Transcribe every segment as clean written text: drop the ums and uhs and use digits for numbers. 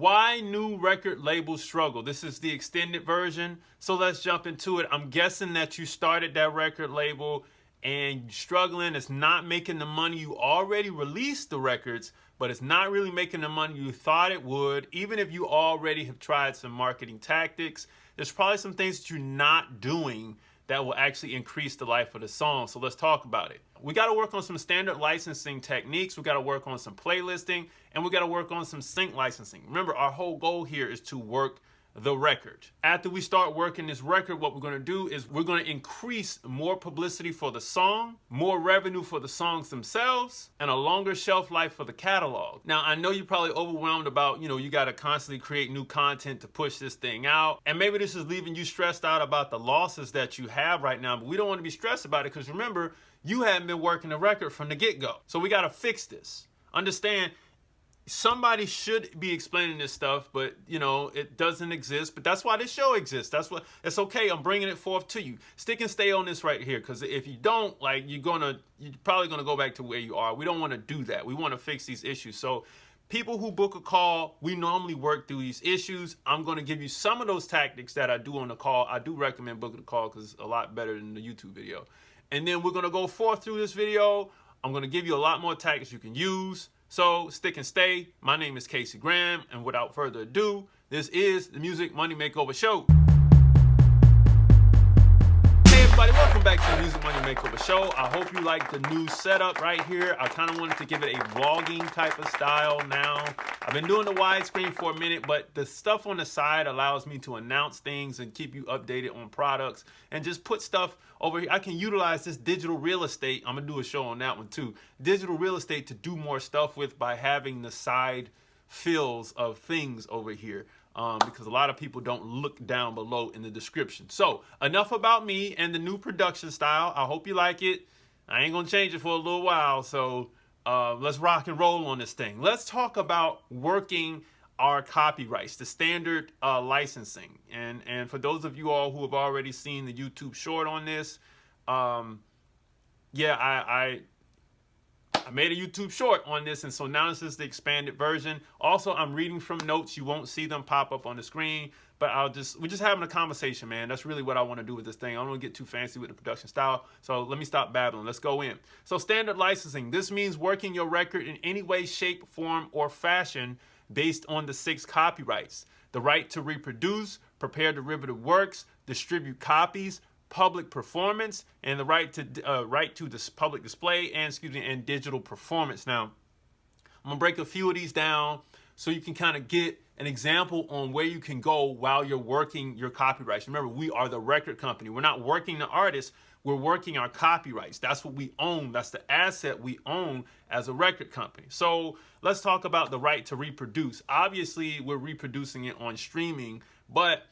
Why new record labels struggle? This is the extended version, so let's jump into it. I'm guessing that you started that record label and you're struggling. It's not making the money. You already released the records, but it's not really making the money you thought it would. Even if you already have tried some marketing tactics, there's probably some things that you're not doing that will actually increase the life of the song. So let's talk about it. We got to work on some standard licensing techniques. We got to work on some playlisting, and we got to work on some sync licensing. Remember, our whole goal here is to work the record. After we start working this record, what we're going to do is we're going to increase more publicity for the song, more revenue for the songs themselves, and a longer shelf life for the catalog. Now, I know you're probably overwhelmed about, you got to constantly create new content to push this thing out. And maybe this is leaving you stressed out about the losses that you have right now, but we don't want to be stressed about it because remember, you haven't been working the record from the get-go. So we got to fix this. Understand, somebody should be explaining this stuff, but it doesn't exist. But that's why this show exists. It's okay. I'm bringing it forth to you. Stick and stay on this right here, because if you don't, you're probably gonna go back to where you are. We don't want to do that. We want to fix these issues. So people who book a call, we normally work through these issues. I'm going to give you some of those tactics that I do on the call. I do recommend booking a call because it's a lot better than the YouTube video. And then we're going to go forth through this video. I'm going to give you a lot more tactics you can use. So stick and stay. My name is Casey Graham, and without further ado, this is the Music Money Makeover Show. Hey everybody, welcome back to the Music Money Makeover Show. I hope you like the new setup right here. I kind of wanted to give it a vlogging type of style now. I've been doing the widescreen for a minute, but the stuff on the side allows me to announce things and keep you updated on products and just put stuff over here. I can utilize this digital real estate. I'm gonna do a show on that one too. Digital real estate to do more stuff with by having the side fills of things over here. Because a lot of people don't look down below in the description. So enough about me and the new production style. I hope you like it. I ain't gonna change it for a little while. So let's rock and roll on this thing. Let's talk about working our copyrights, the standard licensing. And for those of you all who have already seen the YouTube short on this, yeah, I made a YouTube short on this, and so now this is the expanded version. Also, I'm reading from notes. You won't see them pop up on the screen, but we're just having a conversation, man. That's really what I want to do with this thing. I don't want to get too fancy with the production style, so let me stop babbling. Let's go in. So standard licensing. This means working your record in any way, shape, form, or fashion based on the 6 copyrights. The right to reproduce, prepare derivative works, distribute copies, public performance, and the right to this public display and digital performance. Now, I'm gonna break a few of these down so you can kind of get an example on where you can go while you're working your copyrights. Remember, we are the record company. We're not working the artist, we're working our copyrights. That's what we own. That's the asset we own as a record company. So let's talk about the right to reproduce. Obviously, we're reproducing it on streaming, but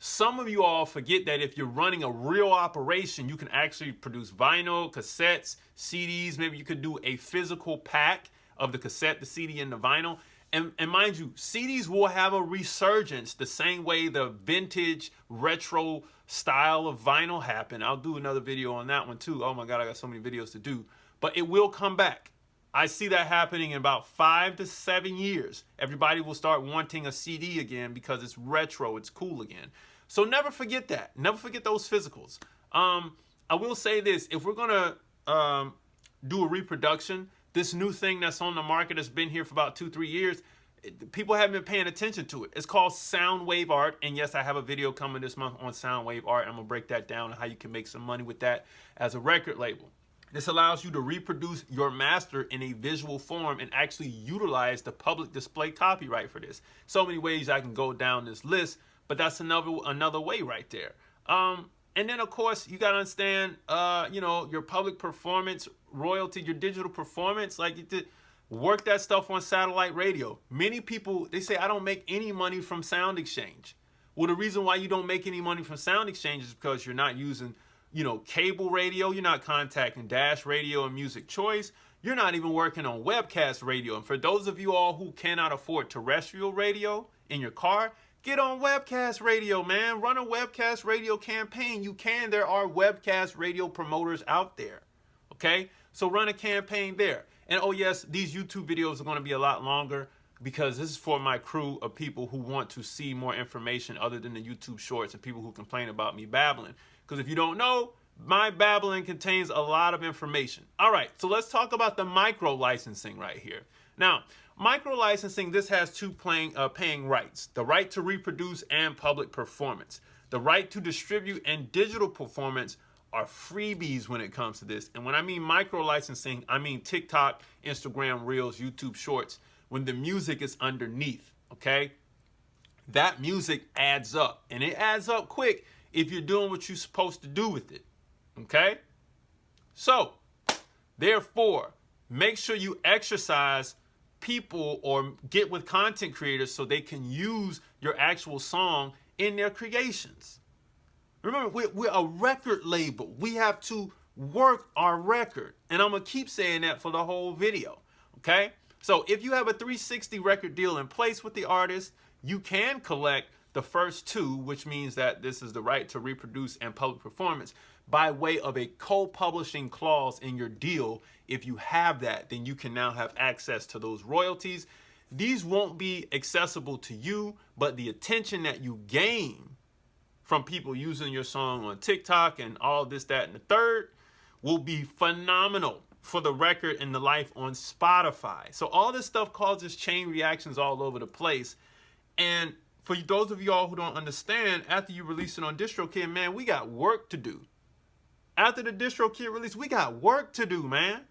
some of you all forget that if you're running a real operation, you can actually produce vinyl, cassettes, CDs. Maybe you could do a physical pack of the cassette, the CD, and the vinyl. And mind you, CDs will have a resurgence the same way the vintage retro style of vinyl happened. I'll do another video on that one too. Oh my God, I got so many videos to do. But it will come back. I see that happening in about 5 to 7 years. Everybody will start wanting a CD again because it's retro, it's cool again. So never forget that. Never forget those physicals. I will say this, if we're gonna do a reproduction, this new thing that's on the market that's been here for about 2-3 years, people haven't been paying attention to it. It's called Soundwave art. And yes, I have a video coming this month on Soundwave art. I'm gonna break that down and how you can make some money with that as a record label. This allows you to reproduce your master in a visual form and actually utilize the public display copyright for this. So many ways I can go down this list, but that's another way right there. And then of course you gotta understand, your public performance royalty, your digital performance, like you did, work that stuff on satellite radio. Many people, they say, I don't make any money from Sound Exchange. Well, the reason why you don't make any money from Sound Exchange is because you're not using cable radio, you're not contacting Dash Radio and Music Choice, you're not even working on webcast radio. And for those of you all who cannot afford terrestrial radio in your car, get on webcast radio, man. Run a webcast radio campaign. You can. There are webcast radio promoters out there, okay? So run a campaign there. And oh yes, these YouTube videos are going to be a lot longer. because this is for my crew of people who want to see more information other than the YouTube shorts and people who complain about me babbling. Because if you don't know, my babbling contains a lot of information. All right, so let's talk about the micro licensing right here. Now, micro licensing, this has two paying rights: the right to reproduce and public performance. The right to distribute and digital performance are freebies when it comes to this. And when I mean micro licensing, I mean TikTok, Instagram Reels, YouTube Shorts, when the music is underneath, okay? That music adds up, and it adds up quick if you're doing what you're supposed to do with it, okay? So, therefore, make sure you exercise people or get with content creators so they can use your actual song in their creations. Remember, we're a record label. We have to work our record. And I'm going to keep saying that for the whole video, okay? So if you have a 360 record deal in place with the artist, you can collect the first two, which means that this is the right to reproduce and public performance, by way of a co-publishing clause in your deal. If you have that, then you can now have access to those royalties. These won't be accessible to you, but the attention that you gain from people using your song on TikTok and all this, that, and the third will be phenomenal for the record and the life on Spotify. So all this stuff causes chain reactions all over the place. And for those of y'all who don't understand, after you release it on DistroKid, man, we got work to do. After the DistroKid release, we got work to do, man.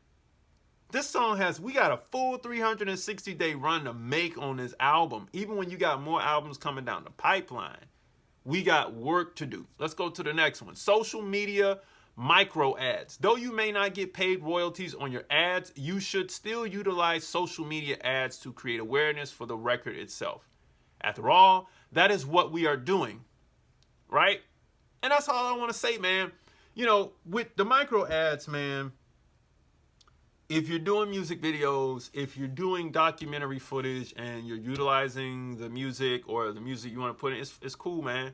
This song we got a full 360-day run to make on this album. Even when you got more albums coming down the pipeline, we got work to do. Let's go to the next one. Social media micro ads. Though you may not get paid royalties on your ads, you should still utilize social media ads to create awareness for the record itself. After all, that is what we are doing, right? And that's all I want to say, man. You know, with the micro ads, man, if you're doing music videos, if you're doing documentary footage and you're utilizing the music or the music you want to put in, it's cool, man.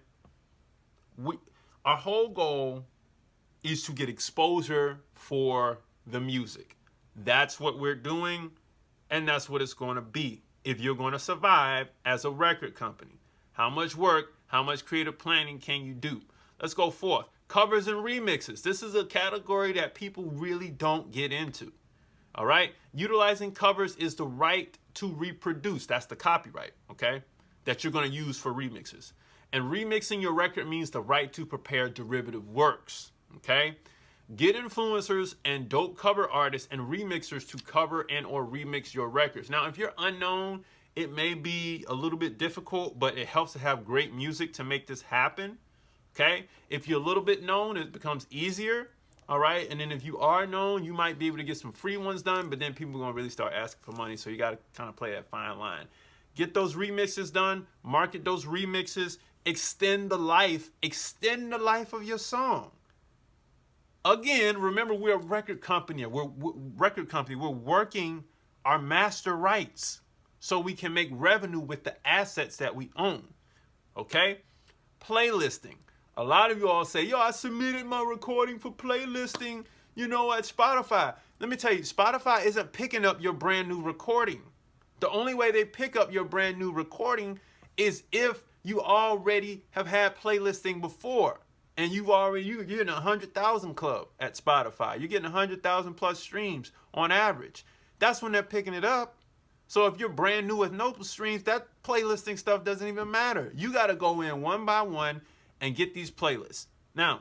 Our whole goal is to get exposure for the music. That's what we're doing, and that's what it's going to be if you're going to survive as a record company. How much work, how much creative planning can you do? Let's go forth. Covers and remixes. This is a category that people really don't get into. All right, utilizing covers is the right to reproduce. That's the copyright, okay, that you're going to use for remixes. And remixing your record means the right to prepare derivative works, okay? Get influencers and dope cover artists and remixers to cover and or remix your records. Now, if you're unknown, it may be a little bit difficult, but it helps to have great music to make this happen, okay? If you're a little bit known, it becomes easier. All right, and then if you are known, you might be able to get some free ones done, but then people are going to really start asking for money, so you got to kind of play that fine line. Get those remixes done, market those remixes, extend the life of your song. Again, remember, we're a record company. We're working our master rights so we can make revenue with the assets that we own, okay? Playlisting. A lot of you all say, yo, I submitted my recording for playlisting, you know, at Spotify. Let me tell you, Spotify isn't picking up your brand new recording. The only way they pick up your brand new recording is if you already have had playlisting before. And you're in a 100,000 club at Spotify. You're getting 100,000 plus streams on average. That's when they're picking it up. So if you're brand new with no streams, that playlisting stuff doesn't even matter. You got to go in one by one and get these playlists. Now,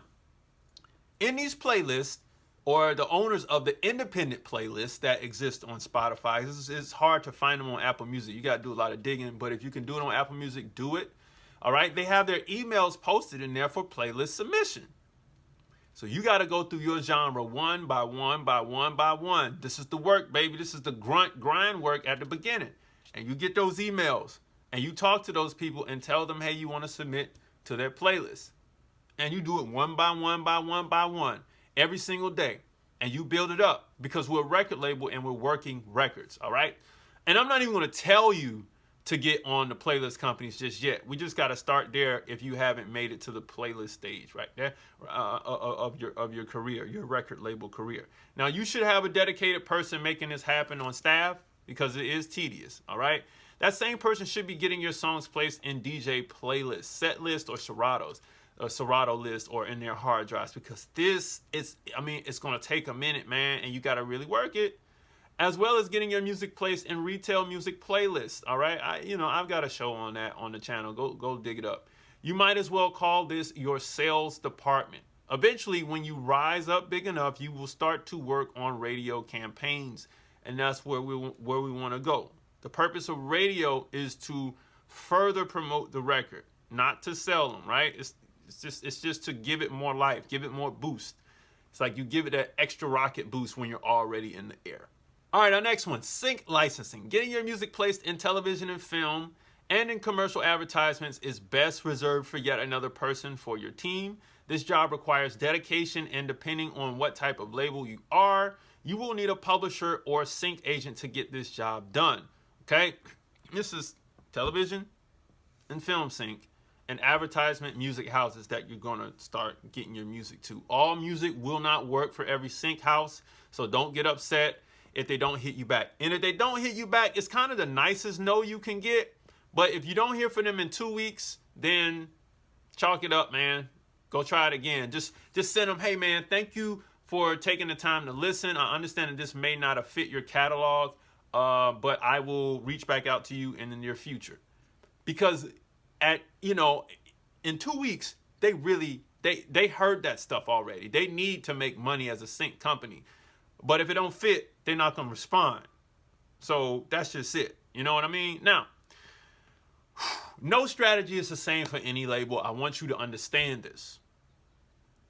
in these playlists, or the owners of the independent playlists that exist on Spotify, it's hard to find them on Apple Music. You got to do a lot of digging, but if you can do it on Apple Music, do it. All right, they have their emails posted in there for playlist submission. So you got to go through your genre one by one by one by one. This is the work, baby. This is the grind work at the beginning. And you get those emails, and you talk to those people and tell them, hey, you want to submit to their playlist. And you do it one by one by one by one every single day. And you build it up because we're a record label and we're working records, all right? And I'm not even going to tell you to get on the playlist companies just yet. We just got to start there if you haven't made it to the playlist stage right there of your career, your record label career. Now, you should have a dedicated person making this happen on staff because it is tedious, all right? that same person should be getting your songs placed in DJ playlists, set lists, or Serato list, or in their hard drives, because this is, I mean, it's going to take a minute, man, and you got to really work it. As well as getting your music placed in retail music playlists. All right, I've got a show on that on the channel. Go dig it up. You might as well call this your sales department. Eventually, when you rise up big enough, you will start to work on radio campaigns, and that's where we want to go. The purpose of radio is to further promote the record, not to sell them. Right? It's just to give it more life, give it more boost. It's like you give it that extra rocket boost when you're already in the air. All right, our next one, sync licensing. Getting your music placed in television and film and in commercial advertisements is best reserved for yet another person for your team. This job requires dedication, and depending on what type of label you are, you will need a publisher or sync agent to get this job done. Okay, this is television and film sync and advertisement music houses that you're going to start getting your music to. All music will not work for every sync house, so don't get upset if they don't hit you back. And if they don't hit you back, it's kind of the nicest no you can get. But if you don't hear from them in 2 weeks, then chalk it up, man. Go try it again. Just send them, hey, man, thank you for taking the time to listen. I understand that this may not have fit your catalog, but I will reach back out to you in the near future. Because in 2 weeks, they heard that stuff already. They need to make money as a sync company. But if it don't fit, they're not going to respond. So that's just it. You know what I mean? Now, no strategy is the same for any label. I want you to understand this.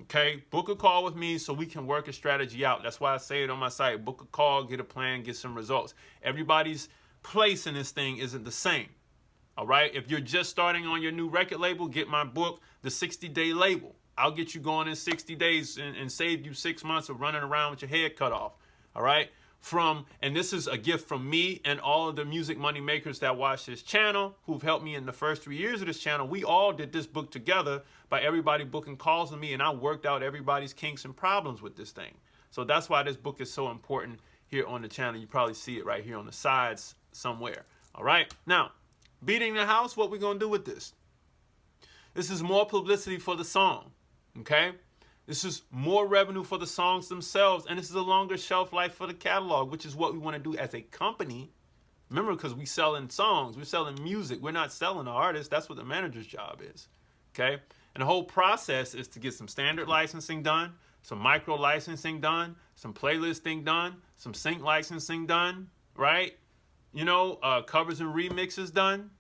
Okay? Book a call with me so we can work a strategy out. That's why I say it on my site. Book a call, get a plan, get some results. Everybody's place in this thing isn't the same. All right? If you're just starting on your new record label, get my book, The 60-Day Label. I'll get you going in 60 days and save you 6 months of running around with your head cut off. All right? And this is a gift from me and all of the music money makers that watch this channel, who've helped me in the first 3 years of this channel. We all did this book together by everybody booking calls with me, and I worked out everybody's kinks and problems with this thing. So that's why this book is so important here on the channel. You probably see it right here on the sides somewhere. All right? Now, beating the house, what we going to do with this? This is more publicity for the song. Okay? This is more revenue for the songs themselves, and this is a longer shelf life for the catalog, which is what we want to do as a company. Remember, because we selling songs, we're selling music, we're not selling the artist. That's what the manager's job is. Okay? And the whole process is to get some standard licensing done, some micro licensing done, some playlisting done, some sync licensing done, right? Covers and remixes done.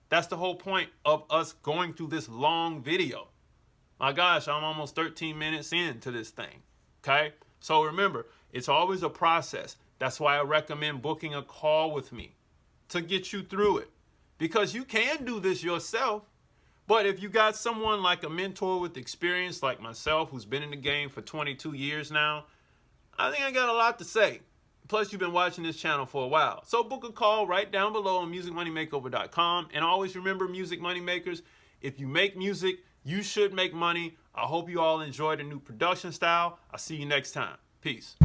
That's the whole point of us going through this long video. My gosh, I'm almost 13 minutes into this thing, okay? So remember, it's always a process. That's why I recommend booking a call with me to get you through it. Because you can do this yourself, but if you got someone like a mentor with experience like myself, who's been in the game for 22 years now, I think I got a lot to say. Plus, you've been watching this channel for a while. So book a call right down below on musicmoneymakeover.com. And always remember, music money makers, if you make music, you should make money. I hope you all enjoyed the new production style. I'll see you next time. Peace.